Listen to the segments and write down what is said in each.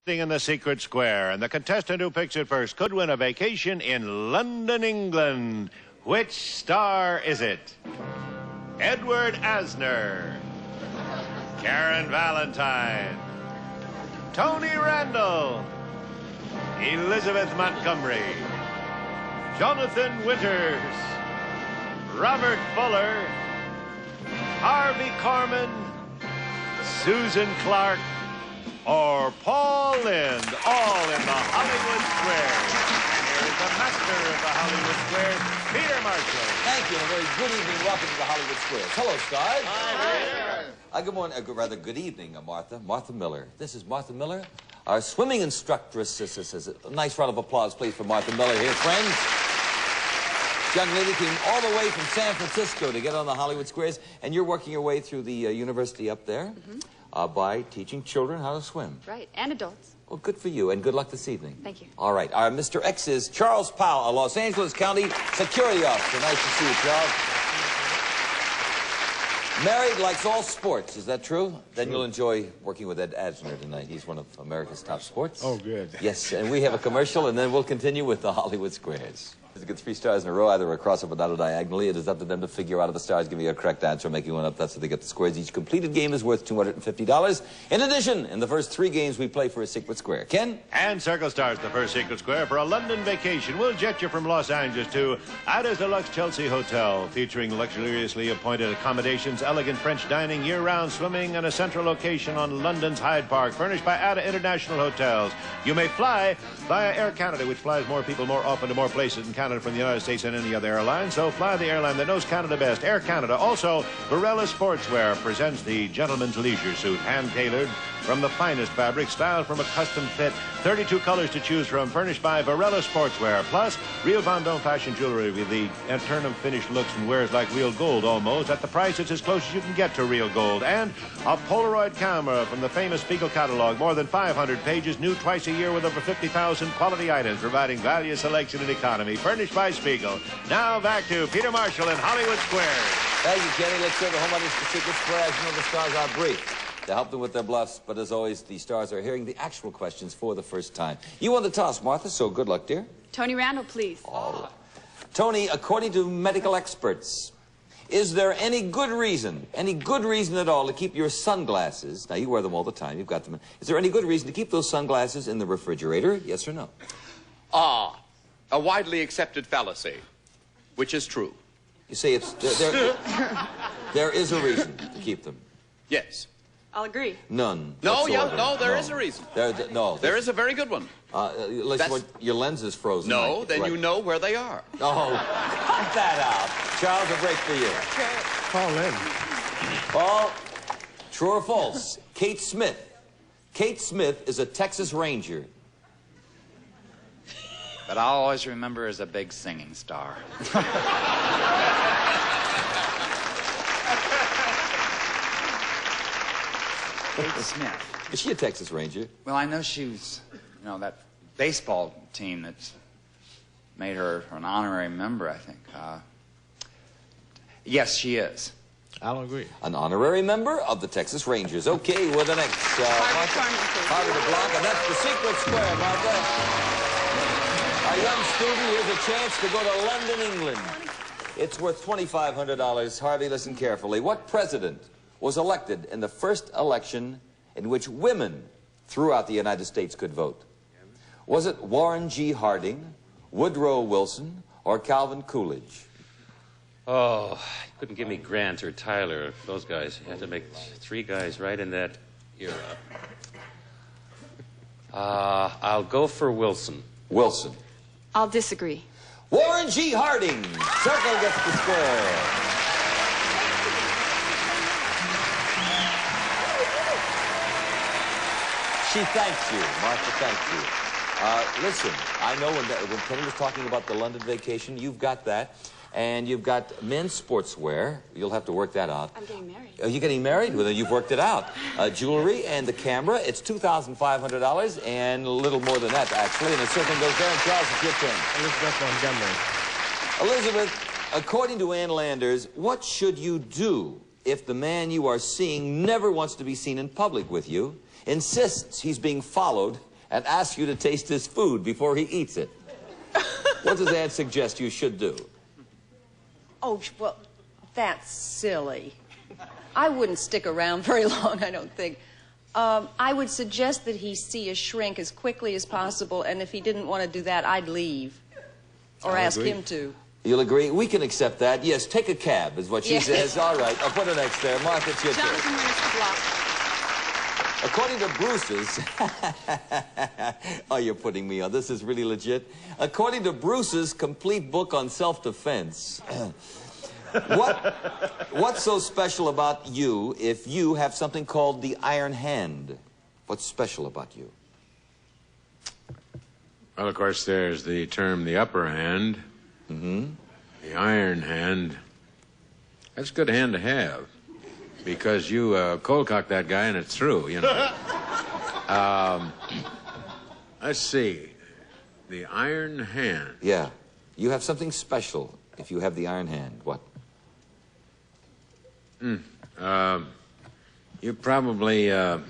In the secret square, and the contestant who picks it first could win a vacation in London, England. Which star is it? Edward Asner, Karen Valentine, Tony Randall, Elizabeth Montgomery, Jonathan Winters, Robert Fuller, Harvey Korman, Susan Clark, or Paul Lynde, all in the Hollywood Square. And here is the master of the Hollywood Square, Peter Marshall. Thank you, and a very good evening. Welcome to the Hollywood Square. Hello, stars. Hi. Good morning, rather good evening, Martha Miller. This is Martha Miller, our swimming instructress. A nice round of applause, please, for Martha Miller here, friends. This young lady came all the way from San Francisco to get on the Hollywood Squares, and you're working your way through the university up there. By teaching children how to swim. Right, and adults. Well, good for you, and good luck this evening. Thank you. All right, our Mr. X is Charles Powell, a Los Angeles County security officer. Nice to see you, Charles. Married, likes all sports. Is that true? Then you'll enjoy working with Ed Asner tonight. He's one of America's top sports. Oh, good. Yes, and we have a commercial, and then we'll continue with the Hollywood Squares. To get 3 stars in a row, either across or down diagonally, it is up to them to figure out of the stars, giving you a correct answer, making one up. That's how they get the squares. Each completed game is worth $250. In addition, in the first 3 games, we play for a secret square. Ken? And Circle Stars, the first secret square for a London vacation. We'll jet you from Los Angeles to Ada's Deluxe Chelsea Hotel, featuring luxuriously appointed accommodations, elegant French dining, year-round swimming, and a central location on London's Hyde Park, furnished by Ada International Hotels. You may fly via Air Canada, which flies more people more often to more places in Canada from the United States than any other airline, so fly the airline that knows Canada best, Air Canada. Also, Varela Sportswear presents the gentleman's leisure suit, hand-tailored from the finest fabric, styled from a custom fit, 32 colors to choose from, furnished by Varela Sportswear. Plus, real Vendome fashion jewelry with the eternum finished looks and wears like real gold almost, at the price it's as close as you can get to real gold. And a Polaroid camera from the famous Spiegel catalog, more than 500 pages, new twice a year with over 50,000 quality items, providing value, selection, and economy, furnished by Spiegel. Now back to Peter Marshall in Hollywood Square. Thank you, Kenny. Let's serve the home audience the secret square. As you know, the stars are brief to help them with their bluffs, but as always, the stars are hearing the actual questions for the first time. You won the toss, Martha, so good luck, dear. Tony Randall, please. All right. Tony, according to medical experts, is there any good reason at all to keep your sunglasses, now you wear them all the time, you've got them, is there any good reason to keep those sunglasses in the refrigerator, yes or no? A widely accepted fallacy, which is true. You say it's, there is a reason to keep them. Yes. I'll agree. None. No, there no. is a reason. There is a very good one. Your lens is frozen. No, right? then right. you know where they are. Oh, cut that out. Charles, a break for you. Paul Lynde. Paul, true or false? Kate Smith. Kate Smith is a Texas Ranger. But I'll always remember her as a big singing star. Kate Smith. Is she a Texas Ranger? Well, I know she was, you know, that baseball team that's made her an honorary member, I think. Yes, she is. I'll agree. An honorary member of the Texas Rangers. Okay, well, the next. Harvey the block, and that's the secret square, Martha. Our young student, here's a chance to go to London, England. It's worth $2,500. Harvey, listen carefully. What president was elected in the first election in which women throughout the United States could vote? Was it Warren G. Harding, Woodrow Wilson, or Calvin Coolidge? Oh, you couldn't give me Grant or Tyler, those guys. You had to make 3 guys right in that era. I'll go for Wilson. Wilson. I'll disagree. Warren G. Harding. Circle gets the square. She thanks you, Martha, thank you. Listen, I know when Penny was talking about the London vacation, you've got that. And you've got men's sportswear. You'll have to work that out. I'm getting married. Are you getting married? Well, then you've worked it out. Jewelry and the camera, it's $2,500 and a little more than that, actually. And the circle goes there. And Charles, it's your turn. Elizabeth Montgomery. Elizabeth, according to Ann Landers, what should you do if the man you are seeing never wants to be seen in public with you, insists he's being followed, and asks you to taste his food before he eats it. What does Ann suggest you should do? Oh, well, that's silly. I wouldn't stick around very long, I don't think. I would suggest that he see a shrink as quickly as possible, and if he didn't want to do that, I'd leave. Or ask him to. You'll agree? We can accept that. Yes, take a cab is what she says. All right, I'll put her next there. Martha, it's your turn. Jonathan wins the block. According to Bruce's... Oh, you're putting me on. This is really legit. According to Bruce's complete book on self-defense, what's so special about you if you have something called the iron hand? What's special about you? Well, of course, there's the term the upper hand. Mm-hmm. The iron hand. That's a good hand to have. Because you cold cock that guy and it's through, you know. Let's see. The iron hand. Yeah. You have something special if you have the iron hand. What? You probably, you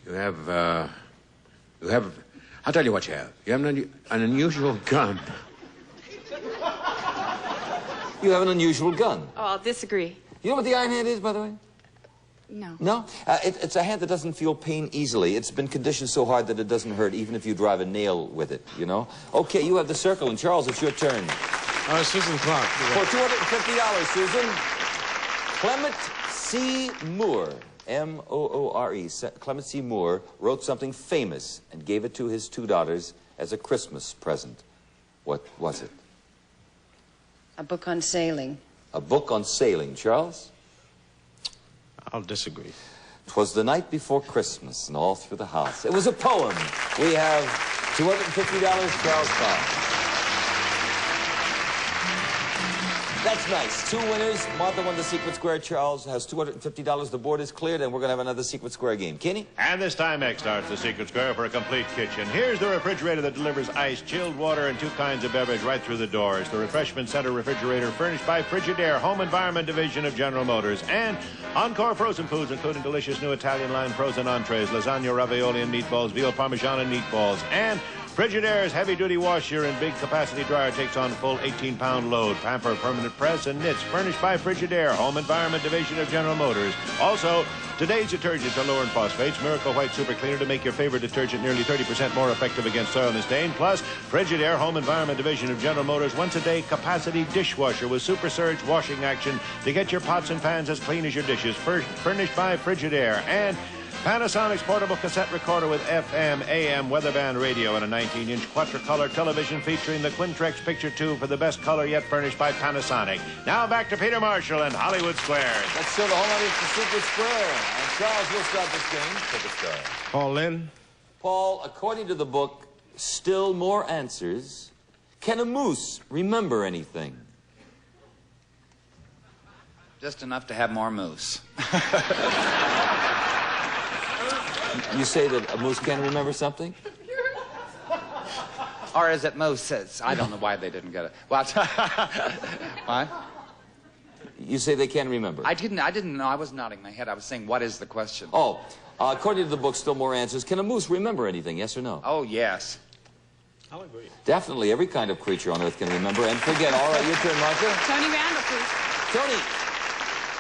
have, I'll tell you what you have. You have an unusual gun. You have an unusual gun. Oh, I'll disagree. You know what the iron hand is, by the way? No. No? It's a hand that doesn't feel pain easily. It's been conditioned so hard that it doesn't hurt even if you drive a nail with it, you know? Okay, you have the circle, and Charles, it's your turn. Susan Clark. For $250, Susan, Clement C. Moore, M-O-O-R-E, Clement C. Moore wrote something famous and gave it to his two daughters as a Christmas present. What was it? A book on sailing. A book on sailing. Charles? I'll disagree. 'Twas the night before Christmas, and all through the house. It was a poem. We have $250, Charles Clark. That's nice. Two winners. Martha won the Secret Square. Charles has $250. The board is cleared, and we're going to have another Secret Square game. Kenny? And this time, X starts the Secret Square for a complete kitchen. Here's the refrigerator that delivers ice, chilled water, and two kinds of beverage right through the doors. The Refreshment Center refrigerator furnished by Frigidaire, Home Environment Division of General Motors. And Encore frozen foods, including delicious new Italian line frozen entrees, lasagna, ravioli, and meatballs, veal parmesan, and meatballs. And Frigidaire's heavy-duty washer and big capacity dryer takes on a full 18-pound load. Pamper, permanent press, and knits furnished by Frigidaire, Home Environment Division of General Motors. Also, today's detergents are lower in phosphates. Miracle White Super Cleaner to make your favorite detergent nearly 30% more effective against soil and stain. Plus, Frigidaire, Home Environment Division of General Motors once-a-day capacity dishwasher with Super Surge washing action to get your pots and pans as clean as your dishes. Furnished by Frigidaire. And Panasonic's portable cassette recorder with FM, AM, weatherband radio, and a 19-inch quadricolor television featuring the Quintrex Picture Tube for the best color yet, furnished by Panasonic. Now back to Peter Marshall and Hollywood Squares. That's still the whole night. It's the Secret Square. And Charles, we'll start this game. Take a start. Paul Lynn. Paul, according to the book, Still More Answers, can a moose remember anything? Just enough to have more moose. You say that a moose can remember something? Or is it moose? I don't know why they didn't get it. What? What? You say they can remember. I didn't know. I was nodding my head. I was saying, what is the question? Oh, according to the book, Still More Answers, can a moose remember anything, yes or no? Oh, yes. I'll agree. Definitely, every kind of creature on Earth can remember and forget. All right, your turn, Martha. Tony Randall, please. Tony,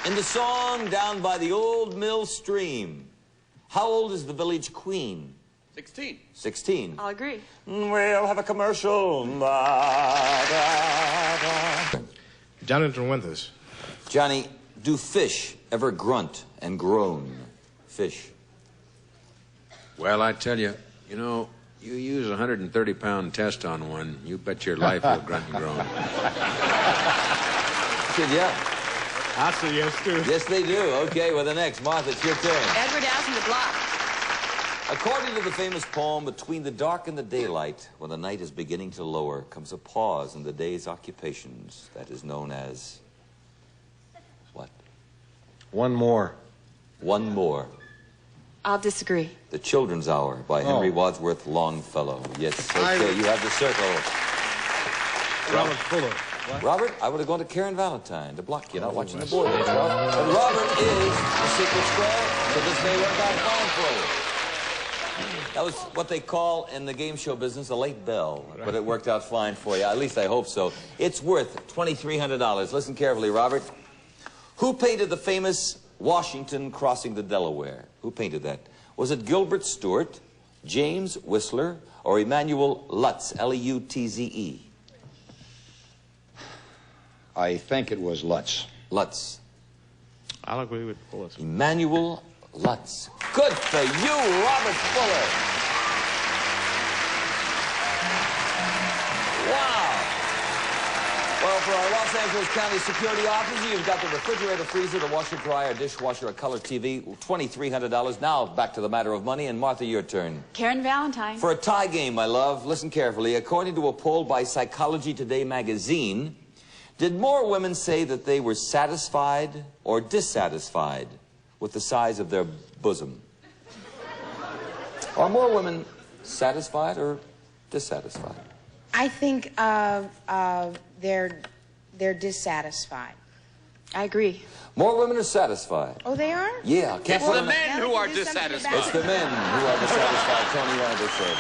in the song Down by the Old Mill Stream, how old is the village queen? 16. 16. I'll agree. We'll have a commercial. Jonathan Winters. Johnny, do fish ever grunt and groan? Fish. Well, I tell you, you know, you use a 130-pound test on one, you bet your life will grunt and groan. Said yeah. I say yes, too. Yes, they do. Okay, well, the next. Martha, it's your turn. Edward Asner, the block. According to the famous poem, between the dark and the daylight, when the night is beginning to lower, comes a pause in the day's occupations that is known as... what? One more. One more. I'll disagree. The Children's Hour by Henry Wadsworth Longfellow. Yes, okay, you have the circle. Robert Fuller. What? Robert, I would have gone to Karen Valentine to block you. Not watching the board there, Charles. But Robert is the Secret Square, so this may work out fine for you. That was what they call in the game show business a late bell, but it worked out fine for you. At least I hope so. It's worth $2,300. Listen carefully, Robert. Who painted the famous Washington crossing the Delaware? Who painted that? Was it Gilbert Stuart, James Whistler, or Emanuel Lutz, L-E-U-T-Z-E? I think it was Lutz. Lutz. I'll agree with Lutz. Emanuel Lutz. Good for you, Robert Fuller. Wow. Well, for our Los Angeles County Security Officer, you've got the refrigerator, freezer, the washer, dryer, dishwasher, a color TV, $2,300. Now, back to the matter of money, and Martha, your turn. Karen Valentine. For a tie game, my love, listen carefully. According to a poll by Psychology Today magazine, did more women say that they were satisfied or dissatisfied with the size of their bosom? Are more women satisfied or dissatisfied? I think they're dissatisfied. I agree. More women are satisfied. Oh, they are? Yeah. It's the men who are dissatisfied. It's the men who are dissatisfied, Tony Randall said.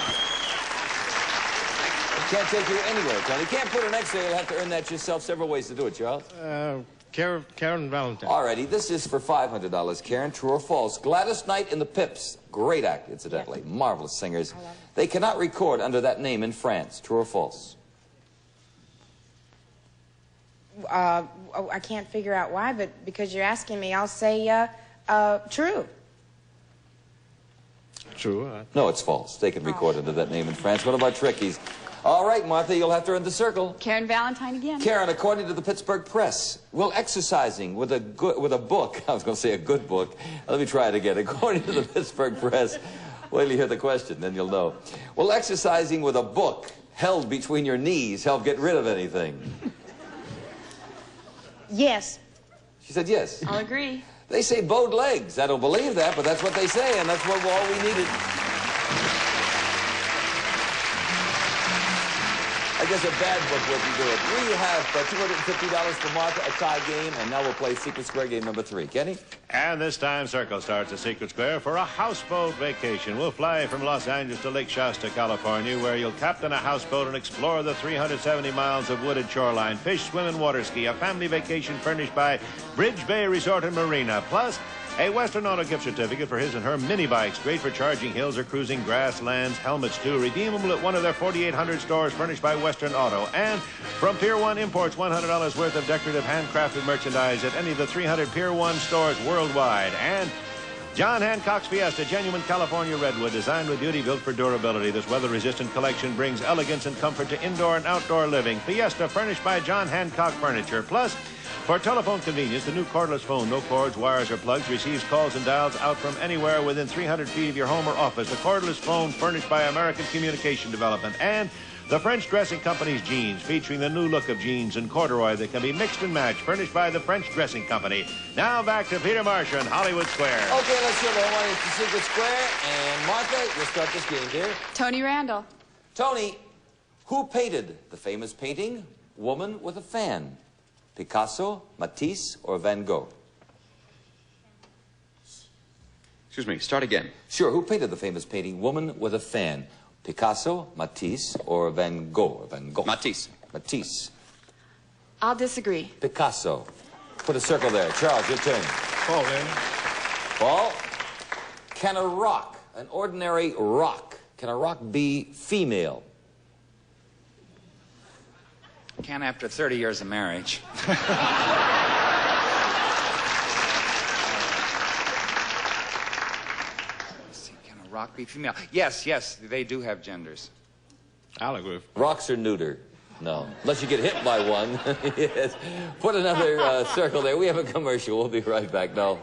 Can't take you anywhere, Tony. You can't put an X there. You'll have to earn that yourself. Several ways to do it, Charles. Karen Valentine. Alrighty, this is for $500, Karen. True or false? Gladys Knight and the Pips. Great act, incidentally. Yep. Marvelous singers. They cannot record under that name in France. True or false? I can't figure out why, but because you're asking me, I'll say true. True. No, it's false. They can record under that name in France. One of our trickies. All right, Martha, you'll have to earn the circle. Karen Valentine again. Karen, according to the Pittsburgh Press, will exercising with a book, I was going to say a good book. Let me try it again. According to the Pittsburgh Press, wait till you hear the question, then you'll know. Will exercising with a book held between your knees help get rid of anything? Yes. She said yes. I'll agree. They say bowed legs. I don't believe that, but that's what they say, and that's what all we needed. I guess a bad book wouldn't do it. We have $250 for Martha, a tie game, and now we'll play Secret Square game number 3. Kenny? And this time, Circle starts at Secret Square for a houseboat vacation. We'll fly from Los Angeles to Lake Shasta, California, where you'll captain a houseboat and explore the 370 miles of wooded shoreline, fish, swim, and water ski. A family vacation furnished by Bridge Bay Resort and Marina. Plus, a Western Auto gift certificate for his and her mini bikes, great for charging hills or cruising grasslands. Helmets, too, redeemable at one of their 4,800 stores furnished by Western Auto. And from Pier 1 Imports, $100 worth of decorative handcrafted merchandise at any of the 300 Pier 1 stores worldwide. And John Hancock's Fiesta, genuine California redwood, designed with beauty, built for durability. This weather-resistant collection brings elegance and comfort to indoor and outdoor living. Fiesta, furnished by John Hancock Furniture. Plus, for telephone convenience, the new cordless phone, no cords, wires, or plugs, receives calls and dials out from anywhere within 300 feet of your home or office. The cordless phone furnished by American Communication Development. And the French Dressing Company's jeans, featuring the new look of jeans and corduroy that can be mixed and matched, furnished by the French Dressing Company. Now back to Peter Marsh in Hollywood Square. Okay, let's show the money to Secret Square. And Martha, you'll start this game, dear. Tony Randall. Tony, who painted the famous painting, Woman with a Fan? Picasso, Matisse, or Van Gogh? Excuse me, start again. Sure, who painted the famous painting, Woman with a Fan? Picasso, Matisse, or Van Gogh? Matisse. Matisse. I'll disagree. Picasso. Put a circle there. Charles, your turn. Paul, then. Paul, can a rock, an ordinary rock, can a rock be female? Can after 30 years of marriage. Can a rock be female? Yes, yes, they do have genders. I'll agree. Rocks are neuter. No, unless you get hit by one. Yes. Put another circle there. We have a commercial. We'll be right back. No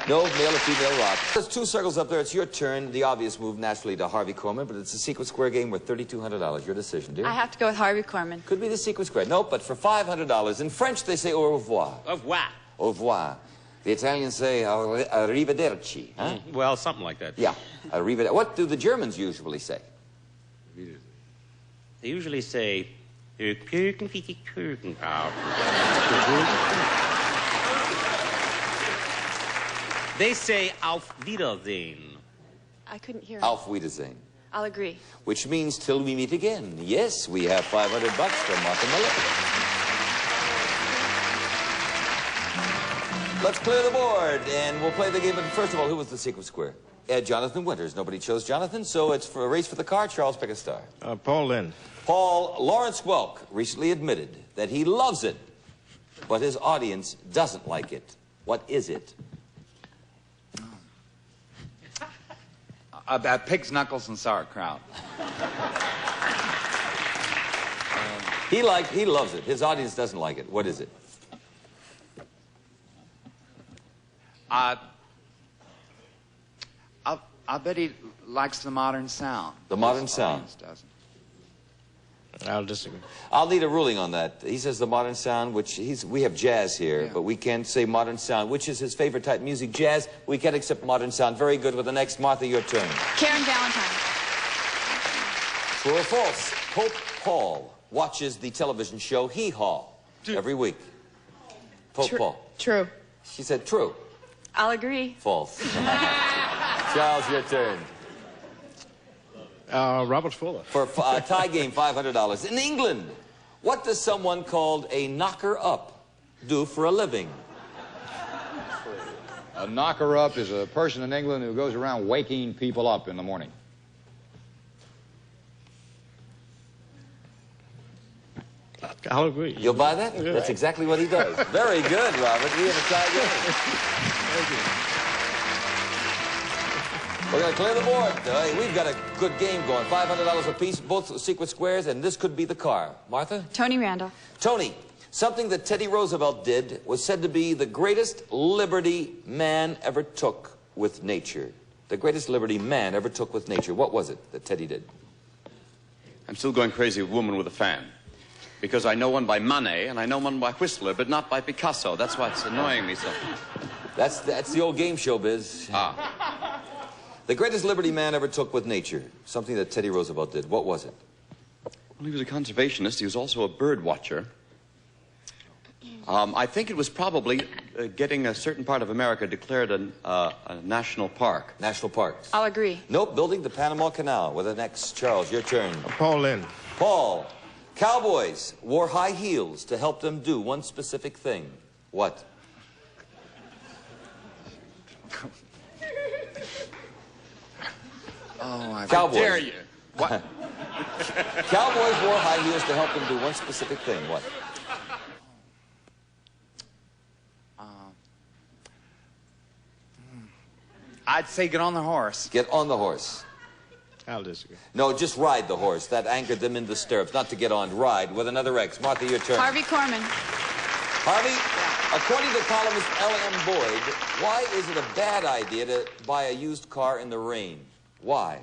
male or female rock. There's 2 circles up there. It's your turn. The obvious move, naturally, to Harvey Korman, but it's a Secret Square game worth $3,200. Your decision, dear. I have to go with Harvey Korman. Could be the Secret Square. Nope, but for $500. In French, they say au revoir. Au revoir. Au revoir. The Italians say arrivederci. Huh? Well, something like that. Yeah, arrivederci. What do the Germans usually say? They usually say, they say auf Wiedersehen. I couldn't hear him. Auf Wiedersehen. I'll agree. Which means till we meet again. Yes, we have $500 from Martha Miller. Let's clear the board, and we'll play the game. But first of all, who was the secret square? Jonathan Winters. Nobody chose Jonathan, so it's for a race for the car. Charles, pick a star. Paul Lynn. Paul, Lawrence Welk recently admitted that he loves it, but his audience doesn't like it. What is it? Pig's knuckles and sauerkraut. He loves it. His audience doesn't like it. What is it? I bet he likes the modern sound. The modern sound. Doesn't. I'll disagree. I'll need a ruling on that. He says the modern sound, which we have jazz here, Yeah. but we can't say modern sound. Which is his favorite type of music? Jazz. We can't accept modern sound. Very good. With the next, Martha, your turn. Karen Valentine. True or false? Pope Paul watches the television show Hee Haw every week. Pope Paul. True. She said true. I'll agree. False. Charles, your turn. Robert Fuller. For a tie game, $500. In England, what does someone called a knocker-up do for a living? A knocker-up is a person in England who goes around waking people up in the morning. I'll agree. You'll buy that? Yeah. That's exactly what he does. Very good, Robert. We have a tie game. Thank you. We're going to clear the board. We've got a good game going. $500 apiece, both secret squares, and this could be the car. Martha? Tony Randall. Tony, something that Teddy Roosevelt did was said to be the greatest liberty man ever took with nature. The greatest liberty man ever took with nature. What was it that Teddy did? I'm still going crazy with Woman with a Fan. Because I know one by Manet, and I know one by Whistler, but not by Picasso. That's why it's annoying me so. That's the old game show biz. Ah. The greatest liberty man ever took with nature. Something that Teddy Roosevelt did. What was it? Well, he was a conservationist. He was also a bird watcher. I think it was probably getting a certain part of America declared a national park. National parks. I'll agree. Nope, building the Panama Canal. With the next, Charles, your turn. Paul Lynn. Paul, cowboys wore high heels to help them do one specific thing. What? Oh, I Cowboys. dare you. What? Cowboys wore high heels to help them do one specific thing. What? I'd say get on the horse. Get on the horse. I'll disagree. No, just ride the horse. That anchored them in the stirrups. Not to get on. Ride with another X. Martha, your turn. Harvey Korman. Harvey, according to columnist L.M. Boyd, why is it a bad idea to buy a used car in the rain? Why?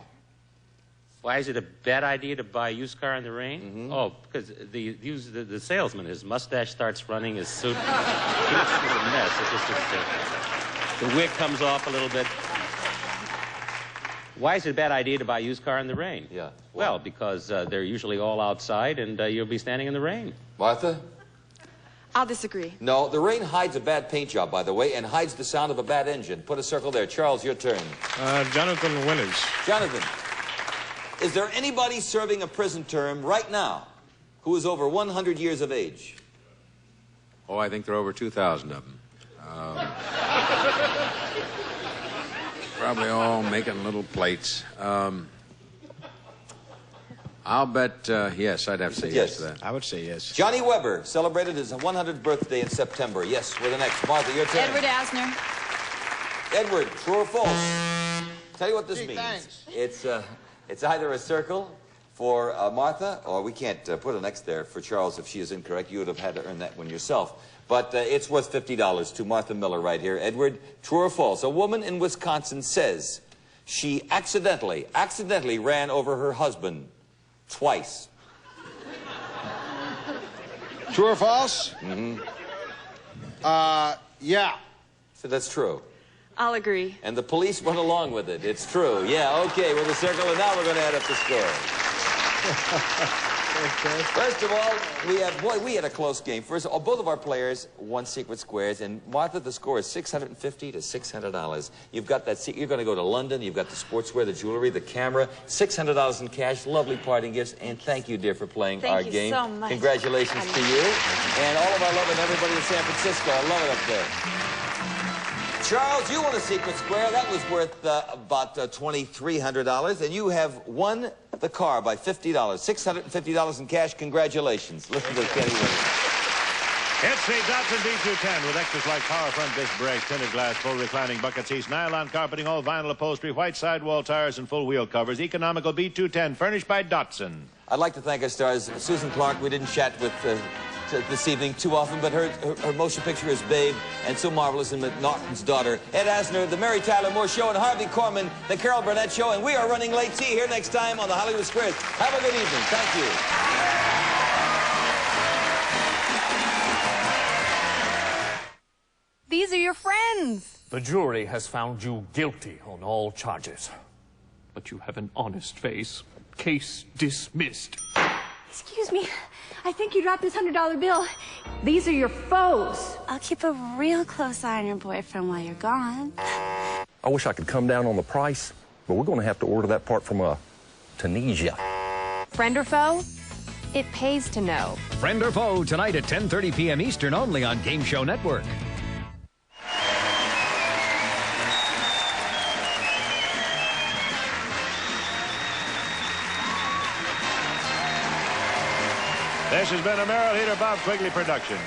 Why is it a bad idea to buy a used car in the rain? Mm-hmm. Oh, because the salesman, his mustache starts running, his suit, he looks like a mess. The wig comes off a little bit. Why is it a bad idea to buy a used car in the rain? Yeah. Well, because they're usually all outside, and you'll be standing in the rain. Martha? I'll disagree. No, the rain hides a bad paint job, by the way, and hides the sound of a bad engine. Put a circle there. Charles, your turn. Jonathan Winters. Jonathan, is there anybody serving a prison term right now who is over 100 years of age? Oh, I think there are over 2,000 of them. Probably all making little plates. I'll bet, yes, I'd have to say yes to that. I would say yes. Johnny Weber celebrated his 100th birthday in September. Yes, we're the next. Martha, your turn. Edward Asner. Edward, true or false? Tell you what this means. Thanks. It's either a circle for Martha, or we can't put an X there for Charles if she is incorrect. You would have had to earn that one yourself. But it's worth $50 to Martha Miller right here. Edward, true or false? A woman in Wisconsin says she accidentally ran over her husband twice. True or false? Mm-hmm. Yeah. So that's true. I'll agree. And the police went along with it. It's true. Yeah, okay, with a circle, and now we're going to add up the score. First of all, we had a close game. First of all, both of our players won secret squares, and Martha, the score is $650 to $600. You've got that. You're going to go to London. You've got the sportswear, the jewelry, the camera, $600 in cash, lovely parting gifts, and thank you, dear, for playing our game. Thank you so much. Congratulations to you and all of our love and everybody in San Francisco. I love it up there. Charles, you won a secret square. That was worth about $2,300, and you have won the car by $50, $650 in cash. Congratulations. Listen to Kenny Williams. It's the Datsun B210 with extras like power front disc brakes, tinted glass, full reclining bucket seats, nylon carpeting, all vinyl upholstery, white sidewall tires, and full wheel covers. Economical B210, furnished by Datsun. I'd like to thank our stars, Susan Clark. We didn't chat with this evening too often, but her motion picture is Babe, and so marvelous in McNaughton's Daughter. Ed Asner, the Mary Tyler Moore Show, and Harvey Korman, the Carol Burnett Show, and we are running late. See you here next time on the Hollywood Squares. Have a good evening. Thank you. These are your friends. The jury has found you guilty on all charges. But you have an honest face. Case dismissed. Excuse me. I think you dropped this $100 bill. These are your foes. I'll keep a real close eye on your boyfriend while you're gone. I wish I could come down on the price, but we're going to have to order that part from Tunisia. Friend or foe? It pays to know. Friend or foe tonight at 10:30 p.m. Eastern only on Game Show Network. This has been a Merrill Heater Bob Quigley production.